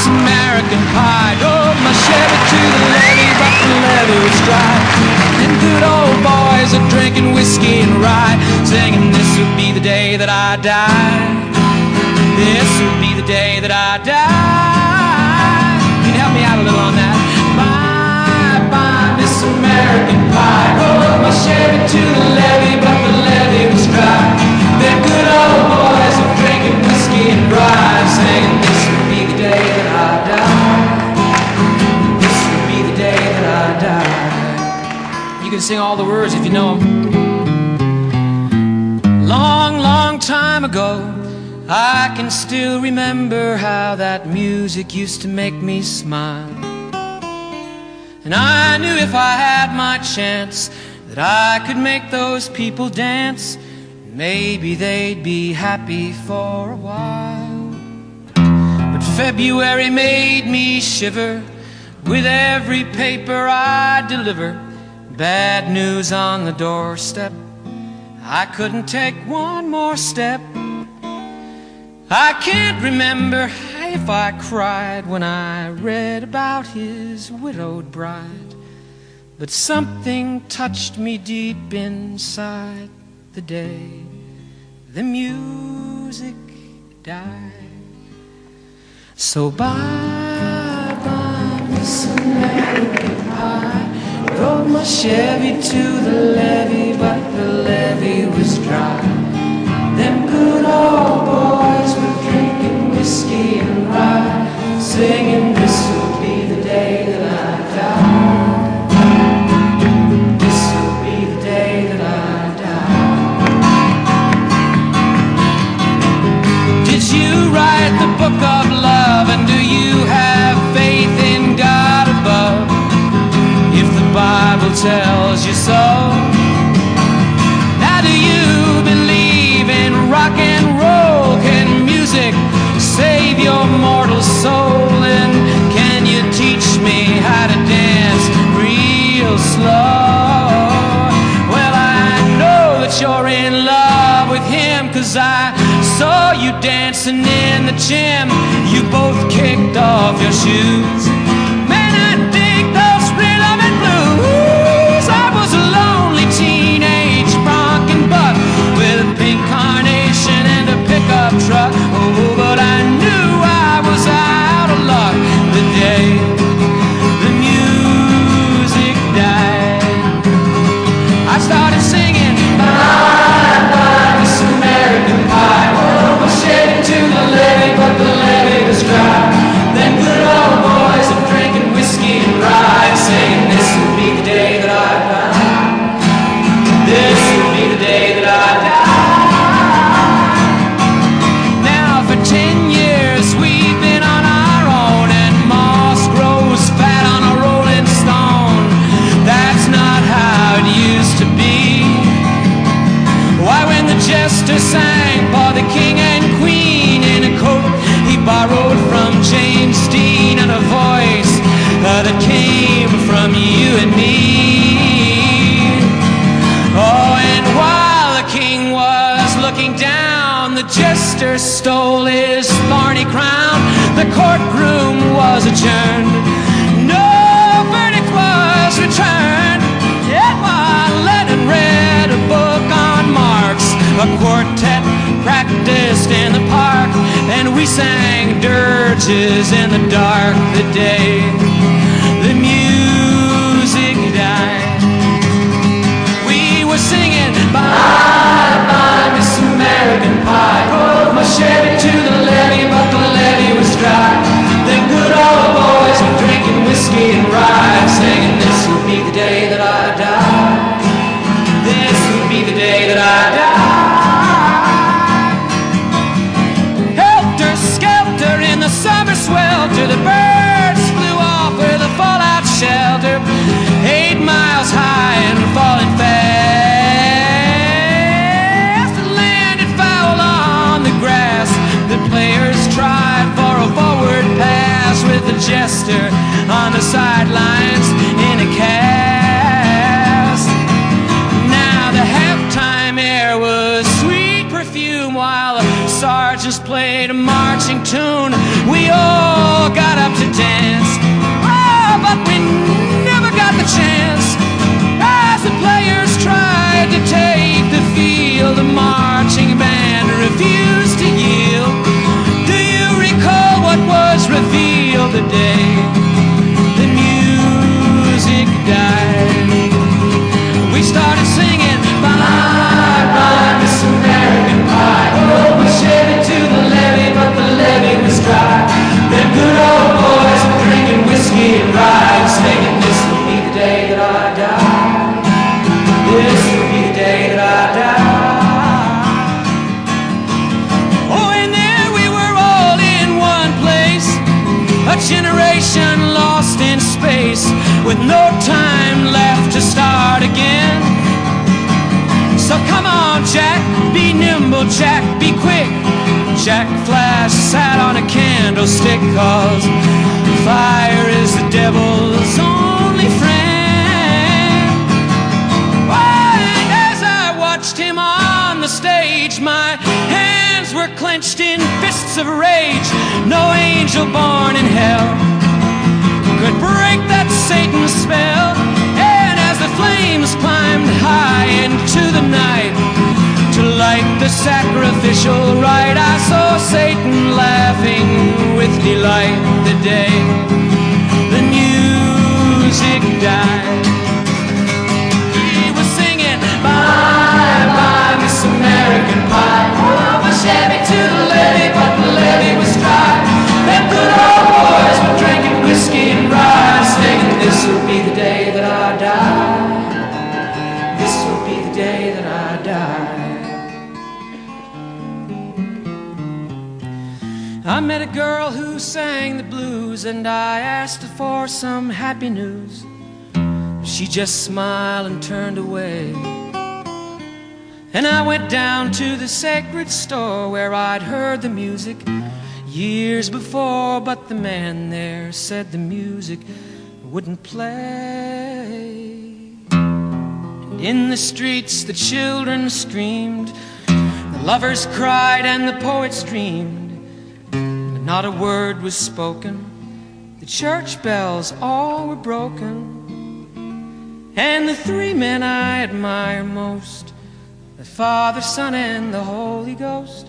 American pie. Drove my Chevy to the levee, but the levee was dry. And good old boys are drinking whiskey and rye, singing, this will be the day that I die. This will be the day that I die. Can you help me out a little on that? Bye, bye, Miss American pie. Drove my Chevy to the levee, but the levee was dry. Them good old boys are drinking whiskey and rye, saying this will be the day that I die. This will be the day that I die. You can sing all the words if you know them. Long, long time ago, I can still remember how that music used to make me smile. And I knew if I had my chance that I could make those people dance. Maybe they'd be happy for a while. But February made me shiver with every paper I deliver. Bad news on the doorstep. I couldn't take one more step. I can't remember if I cried when I read about his widowed bride, but something touched me deep inside the day the music died. So bye, bye, Miss American pie. Drove my Chevy to the levee, but the levee was dry. Them good old boys were drinking whiskey and rye, singing, this will be the day that I die. This will be the day that I die. Did you write the book of love, and do you have faith in God above? If the Bible tells you so, now do you believe in rock and roll? Can music save your mortal soul? And can you teach me how to dance real slow? Well, I know that you're in love with him, 'cause I saw you dancing in the gym. You both kicked off your shoes. Man, I dig those rhythm and blues. I was a lonely teenage bronc buck with a pink carnation and a pickup truck. Oh, but I knew I was out of luck the day the music died. I started singing, bye, bye, Miss American pie. Oh, I shed to the levee, but the levee was dry. Then good old boys are drinking whiskey and rye, saying this will be the day that I die. This will be the day that I die. Now for 10 years we've been on our own, and moss grows fat on a rolling stone. That's not how it used to be. Why, when the jester sang for the king and queen in a coat he borrowed from James Dean, and a voice that came from you and me. Oh, and while the king was looking down, the jester stole his thorny crown. The courtroom was adjourned. No verdict was returned. Yet while Lennon read a book on Marx, a quartet practiced in the park, and we sang dirges in the dark the day the music died. We were singing, bye, bye, Miss American pie. Drove my Chevy to the levee, but the levee was dry. Them good old boys were drinking whiskey and rye, singing, this will be the day that I die. This will be the day that I die. Helter skelter in the summer swelter, the birds flew off with a fallout shelter. 8 miles high and falling fast. It landed foul on the grass. The players tried for a forward pass, with the jester on the sidelines in a cast. Now the halftime air was sweet perfume, while the sergeants played a marching tune. We all got no time left to start again. So come on, Jack, be nimble, Jack, be quick. Jack Flash sat on a candlestick, 'cause fire is the devil's only friend. And as I watched him on the stage, my hands were clenched in fists of rage. No angel born in hell could break that Satan spell. And as the flames climbed high into the night to light the sacrificial rite, I saw Satan laughing with delight the day the music died. He was singing, bye, bye, Miss American Pie. Oh, my Chevy to the levee, but the levee was dry. Them good old boys were drinking whiskey and rye, singing, this will be the day that I die. This will be the day that I die. I met a girl who sang the blues, and I asked her for some happy news. She just smiled and turned away. And I went down to the sacred store where I'd heard the music years before, but the man there said the music wouldn't play. And in the streets the children screamed, the lovers cried, and the poets dreamed. Not a word was spoken, the church bells all were broken. And the three men I admire most, the Father, Son, and the Holy Ghost,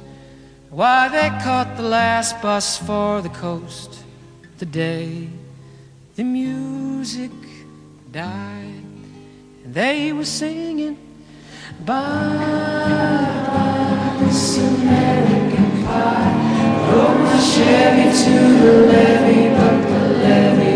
why, they caught the last bus for the coast the day the music died. And they were singing, bye, bye, Miss American Pie. Drove my Chevy to the levee, but the levee